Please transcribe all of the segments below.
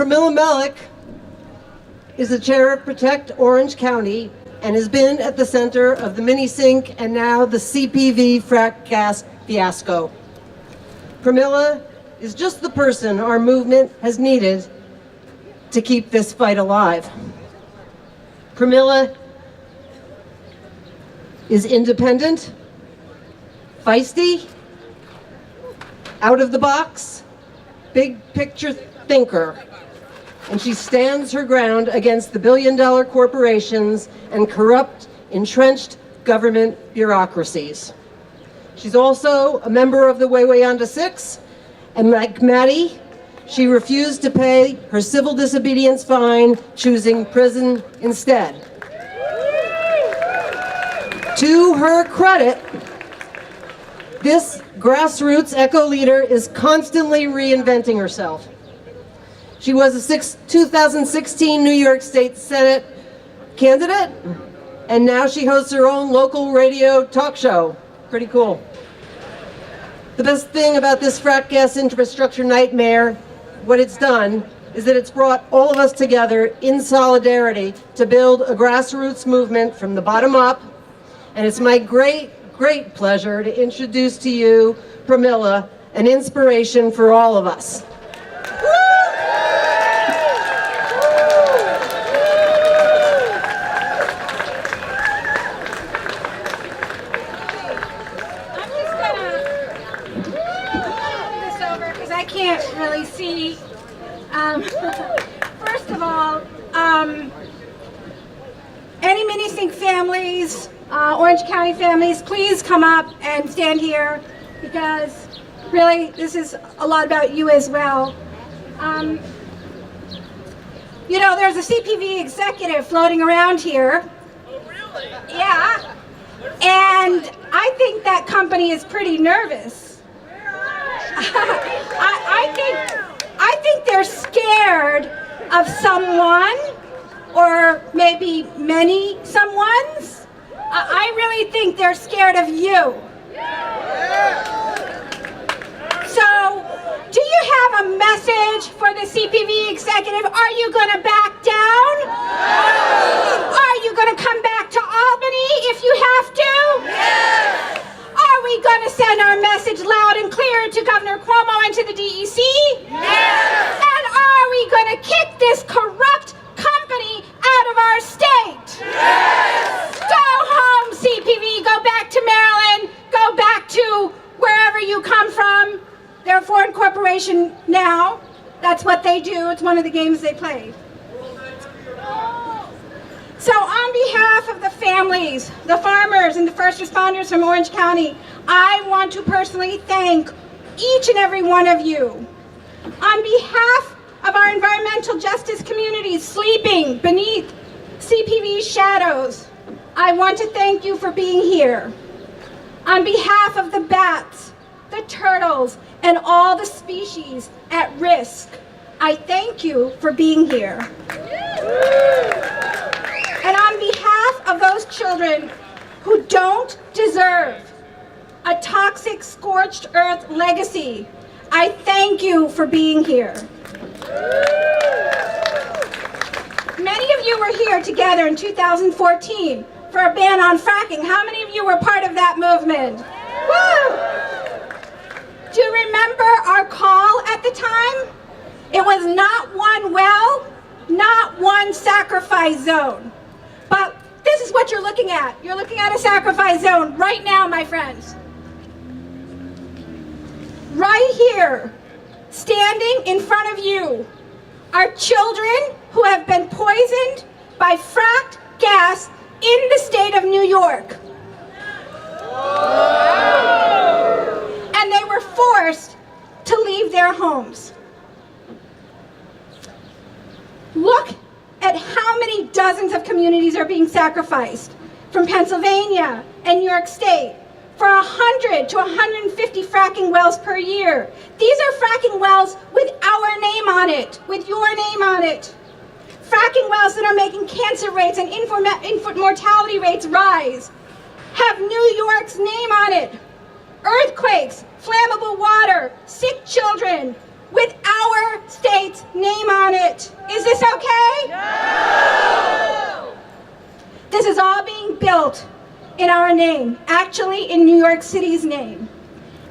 Pramilla Malick is the chair of Protect Orange County and has been at the center of the mini sink and now the CPV frack gas fiasco. Pramilla is just the person our movement has needed to keep this fight alive. Pramilla is independent, feisty, out of the box, big picture thinker, and she stands her ground against the billion-dollar corporations and corrupt, entrenched government bureaucracies. She's also a member of the Wawayanda Six, and like Maddie, she refused to pay her civil disobedience fine, choosing prison instead. To her credit, this grassroots eco leader is constantly reinventing herself. She was a 2016 New York State Senate candidate, and now she hosts her own local radio talk show. Pretty cool. The best thing about this frack gas infrastructure nightmare, what it's done, is that it's brought all of us together in solidarity to build a grassroots movement from the bottom up. And it's my great pleasure to introduce to you Pramilla, an inspiration for all of us. Really see. First of all, any mini sink families, Orange County families, please come up and stand here, because really this is a lot about you as well. You know, there's a CPV executive floating around here. Oh, really? Yeah. And I think that company is pretty nervous. I think they're scared of someone, or maybe many someones. I really think they're scared of you. So, do you have a message for the CPV executive? Are you going to back down? Are you going to come back to Albany if you have to? Yes! Are we going to send our message loud and clear to Governor Cuomo and to the DEC? Yes! And are we going to kick this corrupt company out of our state? Yes! Go home, CPV. Go back to Maryland. Go back to wherever you come from. They're a foreign corporation now. That's what they do. It's one of the games they play. So on behalf of the families, the farmers, and the first responders from Orange County, I want to personally thank each and every one of you. On behalf of our environmental justice communities sleeping beneath CPV's shadows, I want to thank you for being here. On behalf of the bats, the turtles, and all the species at risk, I thank you for being here. And on behalf of those children who don't deserve a toxic, scorched earth legacy, I thank you for being here. Many of you were here together in 2014 for a ban on fracking. How many of you were part of that movement? Woo! Do you remember our call at the time? It was not one well, not one sacrifice zone. But this is what you're looking at. You're looking at a sacrifice zone right now, my friends. Right here, standing in front of you, are children who have been poisoned by fracked gas in the state of New York. And they were forced to leave their homes. Look at how many dozens of communities are being sacrificed from Pennsylvania and New York State for 100 to 150 fracking wells per year. These are fracking wells with our name on it, with your name on it. Fracking wells that are making cancer rates and infant mortality rates rise, have New York's name on it. Earthquakes, flammable water, sick children, with our state's name on it. Is this okay? No! This is all being built in our name, actually in New York City's name.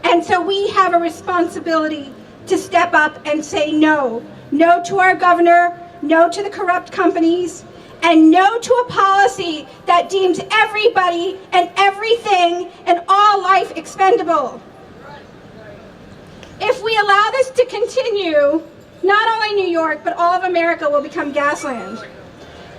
And so we have a responsibility to step up and say no. No to our governor, no to the corrupt companies, and no to a policy that deems everybody and everything and all life expendable. If we allow this to continue, not only New York, but all of America will become gasland.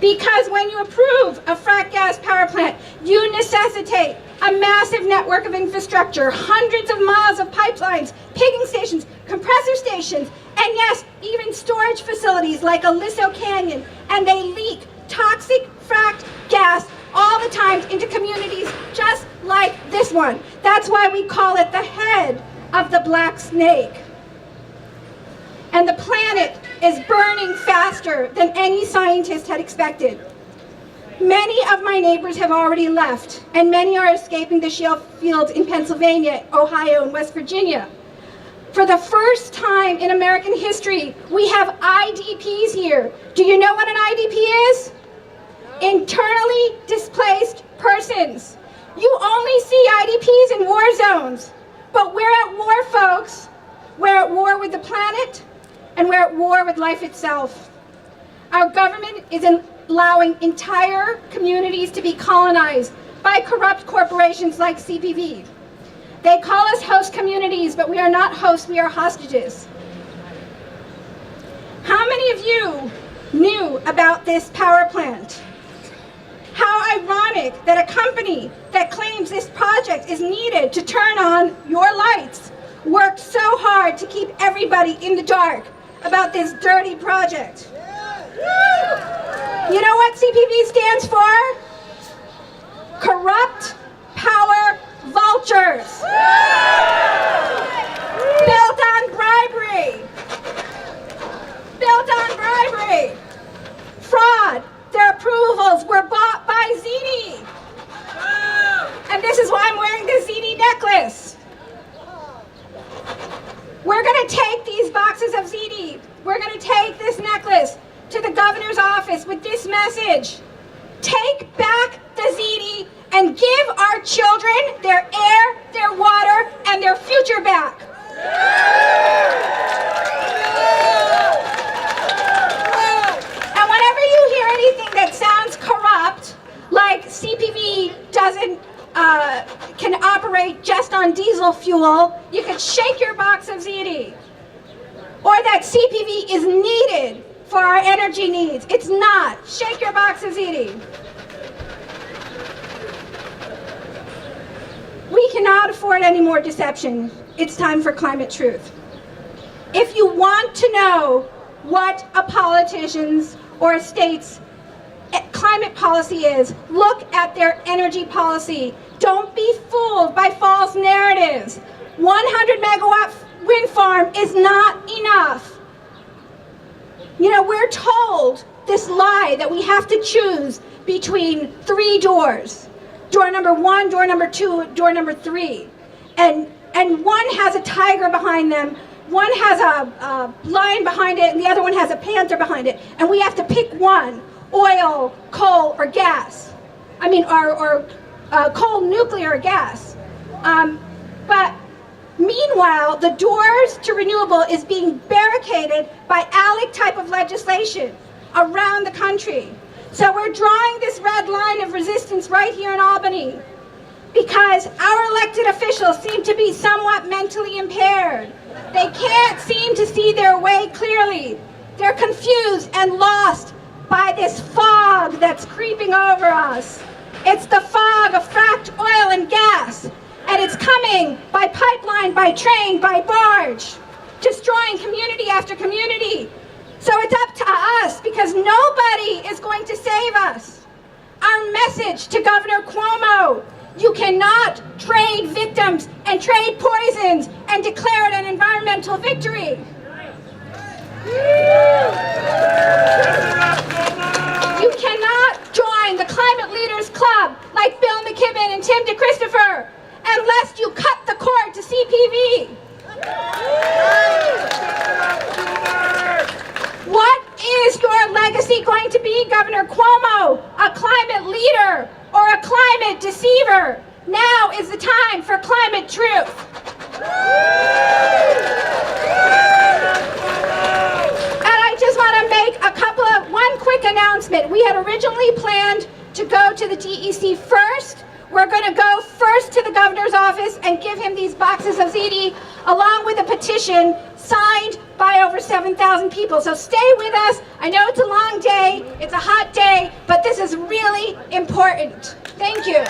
Because when you approve a frack gas power plant, you necessitate a massive network of infrastructure, hundreds of miles of pipelines, pigging stations, compressor stations, and yes, even storage facilities like Aliso Canyon, and they leak toxic fracked gas all the time into communities just like this one. That's why we call it the head of the black snake. And the planet is burning faster than any scientist had expected. Many of my neighbors have already left, and many are escaping the shale fields in Pennsylvania, Ohio, and West Virginia. For the first time in American history, we have IDPs here. Do you know what an IDP is? Internally displaced persons. You only see IDPs in war zones, but we're at war, folks. We're at war with the planet, and we're at war with life itself. Our government is allowing entire communities to be colonized by corrupt corporations like CPV. They call us host communities, but we are not hosts, we are hostages. How many of you knew about this power plant? How ironic that a company that claims this project is needed to turn on your lights worked so hard to keep everybody in the dark about this dirty project. You know what CPV stands for? Corrupt Power Vultures. Built on bribery. Built on bribery. Fraud. Their approvals were bought by Ziti. And this is why I'm wearing the Ziti necklace. We're going to take these boxes of Ziti. We're going to take this necklace to the governor's office with this message. Take back the Ziti and give our children their air, their water, and their future back. And whenever you hear anything that sounds corrupt, like CPV can operate just on diesel fuel, you could shake your box of Ziti. Or that CPV is needed for our energy needs. It's not. Shake your box of Ziti. We cannot afford any more deception. It's time for climate truth. If you want to know what a politician's or a state's climate policy is, look at their energy policy. Don't be fooled by false narratives. 100 megawatt wind farm is not enough. You know, we're told this lie that we have to choose between 3 doors. Door number 1, door number 2, door number 3. And one has a tiger behind them, one has a lion behind it, and the other one has a panther behind it. And we have to pick one, oil, coal, or gas. I mean, or coal, nuclear, or gas. But meanwhile, the doors to renewable is being barricaded by ALEC type of legislation around the country. So we're drawing this red line of resistance right here in Albany because our elected officials seem to be somewhat mentally impaired. They can't seem to see their way clearly. They're confused and lost by this fog that's creeping over us. It's the fog of fracked oil and gas, and it's coming by pipeline, by train, by barge, destroying community after community. So it's up to us because nobody is going to save us. Our message to Governor Cuomo: you cannot trade victims and trade poisons and declare it an environmental victory. You cannot join the Climate Leaders Club like Bill McKibben and Tim DeChristopher unless you cut the cord to CPV. deceiver. Now is the time for climate truth. And I just want to make one quick announcement. We had originally planned to go to the DEC first. We're going to go first to the governor's office and give him these boxes of ZD along with a petition signed by over 7,000 people. So stay with us. I know it's a long day, it's a hot day, but this is really important. Thank you. And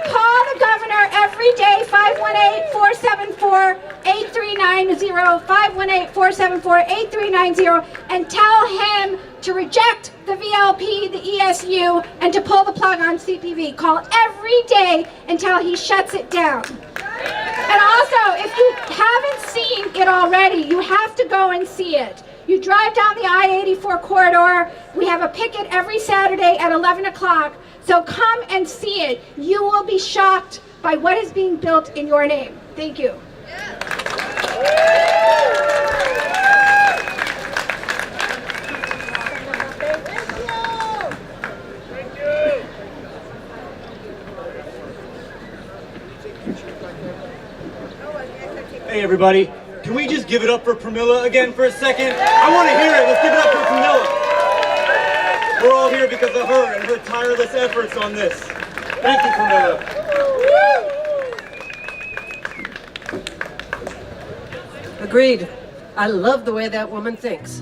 call the governor every day, 518-474-8390, 518-474-8390, and tell him to reject the VLP, the ESU, and to pull the plug on CPV. Call every day until he shuts it down. And also, if you haven't seen it already, you have to go and see it. You drive down the I-84 corridor. We have a picket every Saturday at 11 o'clock. So come and see it. You will be shocked by what is being built in your name. Thank you. Hey everybody, can we just give it up for Pramilla again for a second? I want to hear it. Let's give it up for Pramilla. We're all here because of her and her tireless efforts on this. Thank you, Pramilla. Agreed. I love the way that woman thinks.